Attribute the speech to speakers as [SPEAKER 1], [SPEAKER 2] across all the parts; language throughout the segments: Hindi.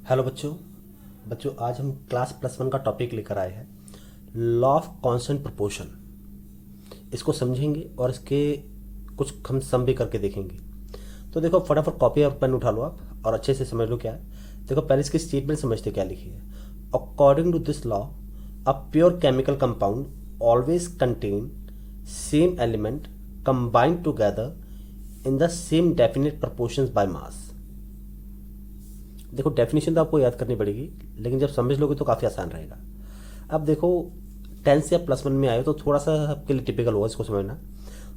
[SPEAKER 1] हेलो बच्चों। आज हम क्लास +1 का टॉपिक लेकर आए हैं, लॉ ऑफ कांस्टेंट प्रोपोर्शन। इसको समझेंगे और इसके कुछ हम सम भी करके देखेंगे। तो देखो, फटाफट कॉपी और पेन उठा लो आप और अच्छे से समझ लो क्या है। देखो, पहले इसकी स्टेटमेंट समझते क्या लिखी है। According to this law, a pure chemical compound always contain same element combined together in the same definite proportions by mass. देखो, डेफिनेशन तो आपको याद करनी पड़ेगी, लेकिन जब समझ लोगे तो काफ़ी आसान रहेगा। अब देखो, 10 से आप +1 में आए हो तो थोड़ा सा आपके लिए टिपिकल होगा इसको समझना।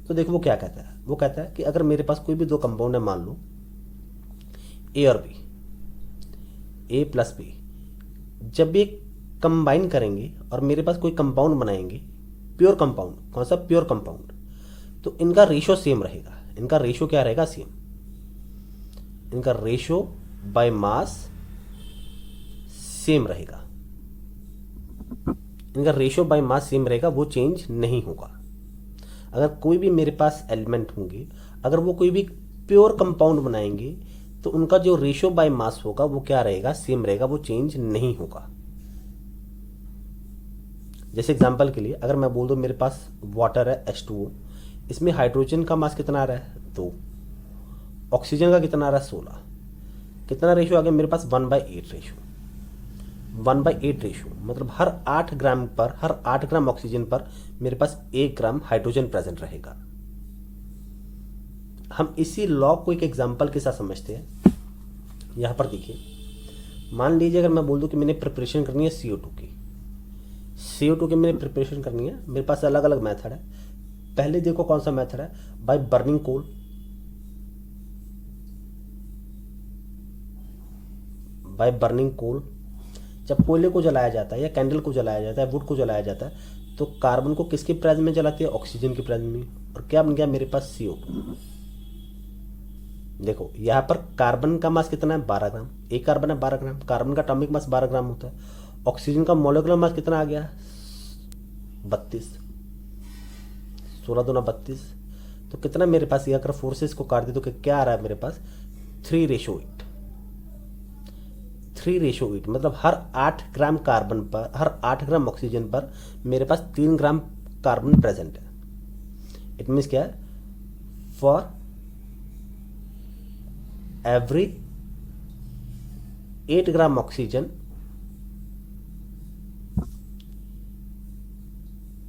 [SPEAKER 1] तो देखो, वो क्या कहता है। वो कहता है कि अगर मेरे पास कोई भी दो कंपाउंड है, मान लो ए और बी, ए प्लस बी, जब भी कंबाइन करेंगे और मेरे पास कोई कंपाउंड बनाएंगे, प्योर कंपाउंड। कौन सा? Pure compound. तो इनका रेशो सेम रहेगा। इनका रेशो क्या रहेगा? सेम। इनका रेशो बाय मास सेम रहेगा। इनका रेशो बाय मास सेम रहेगा, वो चेंज नहीं होगा। अगर कोई भी मेरे पास एलिमेंट होंगे, अगर वो कोई भी प्योर कंपाउंड बनाएंगे, तो उनका जो रेशो बाय मास होगा वो क्या रहेगा? सेम रहेगा, वो चेंज नहीं होगा। जैसे एग्जांपल के लिए, अगर मैं बोल दूं मेरे पास वाटर है H2O, इसमें हाइड्रोजन का मास कितना आ रहा है? 2। ऑक्सीजन का कितना आ रहा है? 16। कितना रेशो आ गया मेरे पास? 1/8 रेशो। 1/8 रेशो मतलब हर 8 ग्राम पर, हर 8 ग्राम ऑक्सीजन पर मेरे पास 1 ग्राम हाइड्रोजन प्रेजेंट रहेगा। हम इसी लॉ को एक एग्जांपल के साथ समझते हैं। यहां पर देखिए, मान लीजिए अगर मैं बोल दूं कि मैंने प्रिपरेशन करनी है CO2 की। CO2 की मैंने प्रिपरेशन करनी है, मेरे पास अलग अलग मेथड है। पहले देखो कौन सा मेथड है, by burning coal. By burning coal, जब कोयले को जलाया जाता है या कैंडल को जलाया जाता है, वुड को जलाया जाता है, तो कार्बन को किसके प्रेजेंस में जलाती है? ऑक्सीजन के प्रेजेंस में। और क्या बन गया मेरे पास? CO2। देखो, यहां पर कार्बन का मास कितना है? 12 ग्राम। एक कार्बन है 12 ग्राम। कार्बन का एटॉमिक मास 12 ग्राम होता है। ऑक्सीजन का मॉलिक्यूलर मास कितना आ गया? 32। 16 दूना 32। तो कितना मेरे पास, ये अगर फोर्सेस को काट दे तो क्या आ रहा है मेरे पास? 3:8। 3:8 मतलब हर 8 ग्राम कार्बन पर, हर 8 ग्राम ऑक्सीजन पर मेरे पास 3 ग्राम कार्बन प्रेजेंट है। इट मीन्स क्या है? For every 8 gram oxygen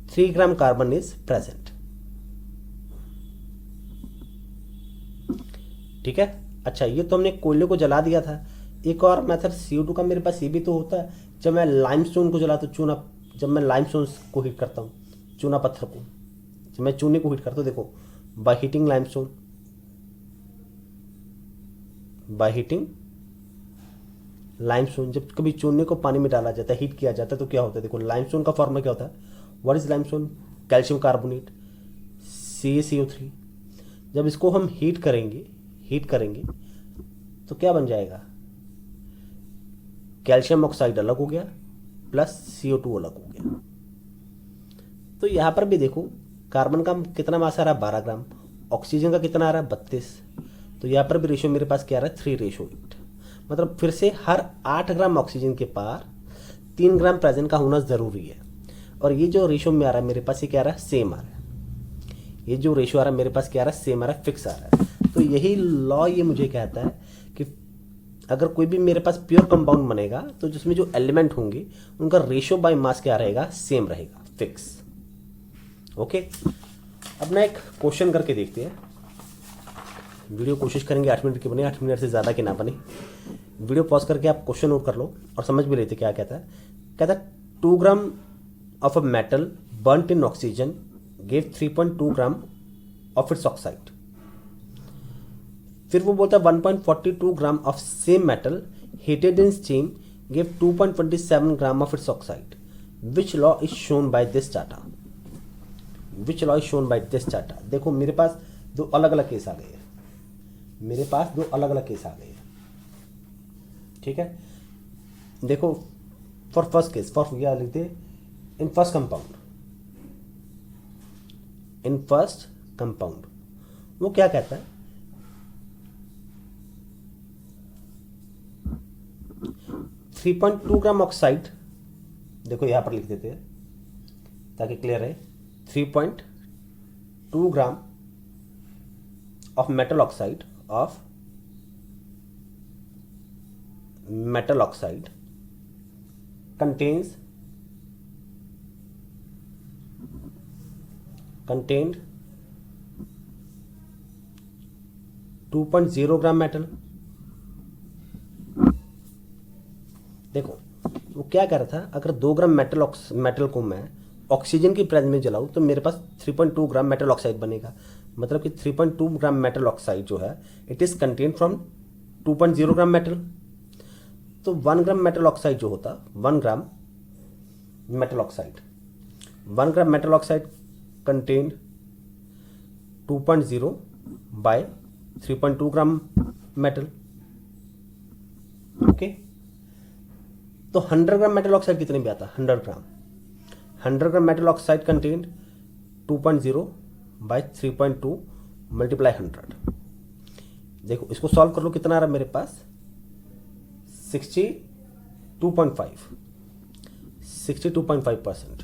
[SPEAKER 1] 3 gram carbon is present. ठीक है। अच्छा, ये तो हमने कोयले को जला दिया था। एक और मेथड CO2 का मेरे पास ये भी तो होता है, जब मैं लाइमस्टोन को जलाता हूँ, चूना, जब मैं लाइमस्टोन को हीट करता हूँ, चूना पत्थर को, जब मैं चूने को हीट करता हूँ, देखो, by heating limestone, by heating limestone, जब कभी चूने को पानी में डाला जाता है, हीट किया जाता है, तो क्या होता है? देखो, लाइमस्टोन का फॉर्मूला क्या होता है? What is limestone? Calcium carbonate, CaCO3। जब इसको हम हीट करेंगे तो क्या बन जाएगा? कैल्शियम ऑक्साइड अलग हो गया प्लस CO2 अलग हो गया। तो यहां पर भी देखो, कार्बन का कितना मास आ रहा है? 12 ग्राम। ऑक्सीजन का कितना आ रहा है? 32। तो यहां पर भी रेशियो मेरे पास क्या आ रहा है? 3:8। मतलब फिर से हर 8 ग्राम ऑक्सीजन के पार 3 ग्राम प्रेजेंट का होना जरूरी है। और ये जो रेशियो में आ रहा है मेरे पास, ये क्या आ रहा है? सेम आ रहा है। ये जो रेशियो आ रहा है मेरे पास क्या आ रहा है? सेम आ रहा है, फिक्स आ रहा है। तो यही लॉ ये मुझे कहता है कि अगर कोई भी मेरे पास प्योर कंपाउंड बनेगा, तो जिसमें जो एलिमेंट होंगे उनका रेशियो बाय मास क्या रहेगा? सेम रहेगा, फिक्स। ओके। अब ना एक क्वेश्चन करके देखते हैं। वीडियो कोशिश करेंगे 8 मिनट की बने, 8 मिनट से ज़्यादा की ना बने। वीडियो पॉज करके आप क्वेश्चन नोट कर लो और समझ भी लेते क्या कहता है। कहता है 2 gram of a metal burnt in oxygen gave 3.2 gram of its oxide. फिर वो बोलता है 1.42 gram of same metal heated in steam give 2.27 gram of its oxide. Which law is shown by this data? Which law is shown by this data? देखो, मेरे पास दो अलग अलग केस आ गए हैं। मेरे पास दो अलग अलग केस आ गए हैं। ठीक है। देखो, फॉर फर्स्ट केस, फॉर क्या लिखते? In first compound, in first compound वो क्या कहता है? 3.2 ग्राम ऑक्साइड, देखो यहां पर लिख देते हैं ताकि क्लियर रहे। 3.2 gram of metal oxide contained 2.0 gram metal. देखो वो क्या कह रहा था, अगर 2 ग्राम मेटल को मैं ऑक्सीजन की प्रेजेंस में जलाऊं तो मेरे पास 3.2 ग्राम मेटल ऑक्साइड बनेगा। मतलब कि 3.2 ग्राम मेटल ऑक्साइड जो है it is contain from 2.0 gram metal. तो 1 ग्राम मेटल ऑक्साइड जो होता, 1 gram metal oxide contained 2.0 by 3.2 gram metal. Okay, तो 100 ग्राम मेटल ऑक्साइड कितने में आता? 100 gram metal oxide contained 2.0 by 3.2 multiply 100। देखो इसको सॉल्व कर लो, कितना आ रहा है मेरे पास? 62.5%।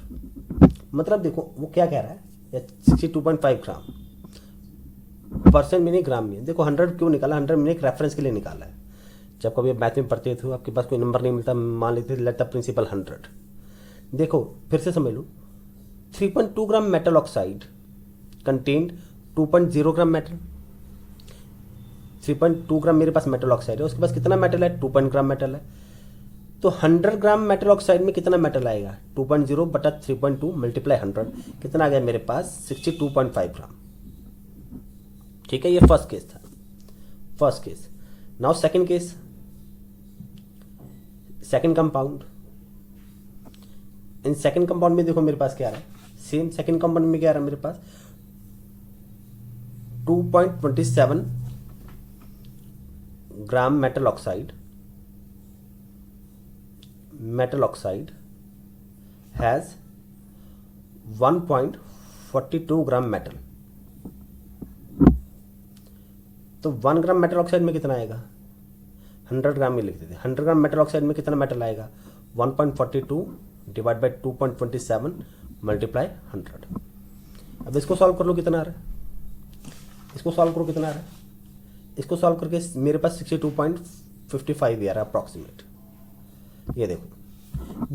[SPEAKER 1] मतलब देखो वो क्या कह रहा है, 62.5 ग्राम, परसेंट में नहीं ग्राम में। देखो 100 क्यों निकाला? 100 मैंने एक रेफरेंस के लिए निकाला है। जब कभी मैथ में पढ़ते थे आपके पास कोई नंबर नहीं मिलता, मान लेते थे लेट द प्रिंसिपल 100। देखो फिर से समझ लो, 3.2 gram metal oxide contained 2.0 gram metal. 3.2 ग्राम मेरे पास मेटल ऑक्साइड है, उसके पास कितना मेटल है? 2 ग्राम मेटल है। तो 100 ग्राम मेटल ऑक्साइड में कितना मेटल आएगा? 2.0 बटा 3.2 मल्टीप्लाई 100, कितना आ गया मेरे पास? 62.5 ग्राम। ठीक है, ये फर्स्ट केस था। First case. Now second case, second compound. In second compound में देखो मेरे पास क्या आ रहा है, सेम सेकंड कंपाउंड में क्या आ रहा है मेरे पास? 2.27 gram metal oxide has 1.42 gram metal. तो 1 ग्राम मेटल ऑक्साइड में कितना आएगा? 100 ग्राम में लिख देते हैं। 100 ग्राम मेटल ऑक्साइड में कितना मेटल आएगा? 1.42 डिवाइड बाई 2.27 मल्टीप्लाई 100। अब इसको सॉल्व कर लो, कितना आ रहा है? इसको सॉल्व करो, कितना आ रहा है? इसको सॉल्व करके मेरे पास 62.55 आ रहा है अप्रॉक्सीमेट। ये देखो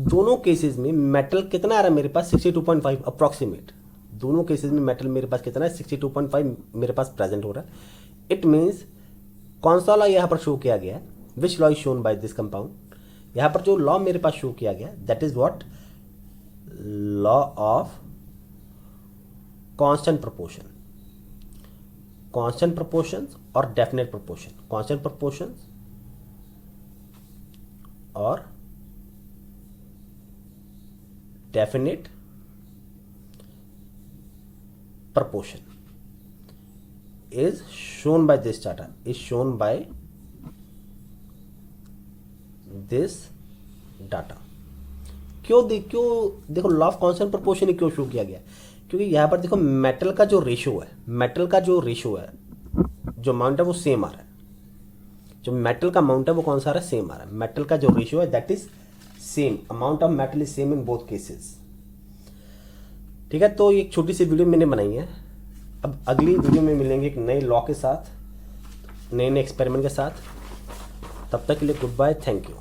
[SPEAKER 1] दोनों केसेस में मेटल कितना आ रहा है मेरे पास? 62.5 अप्रॉक्सीमेट। दोनों केसेस में मेटल मेरे पास कितना है? 62.5 मेरे पास प्रेजेंट हो रहा है। इट मीन्स कौन सा लॉ यहाँ पर शो किया गया? Which law is shown by this compound? यहाँ पर जो लॉ मेरे पास शो किया गया that is what? Law of constant proportion. Constant proportions और डेफिनेट प्रोपोर्शन। कांस्टेंट प्रोपोर्शंस और definite proportion is shown by this data, is shown by this data। क्यों देखो लॉ ऑफ कांस्टेंट प्रोपोर्शन क्यों शो किया गया? क्योंकि यहां पर देखो मेटल का जो रेशियो है, जो अमाउंट है वो सेम आ रहा है। जो मेटल का अमाउंट है वो कौन सा आ रहा है? सेम आ रहा है। मेटल का जो रेशियो है that is same, amount of metal is same in both cases. ठीक है, तो एक छोटी सी वीडियो मैंने बनाई है। अब अगली वीडियो में मिलेंगे एक नए लॉ के साथ, नए एक्सपेरिमेंट के साथ। तब तक के लिए गुड बाय, थैंक यू।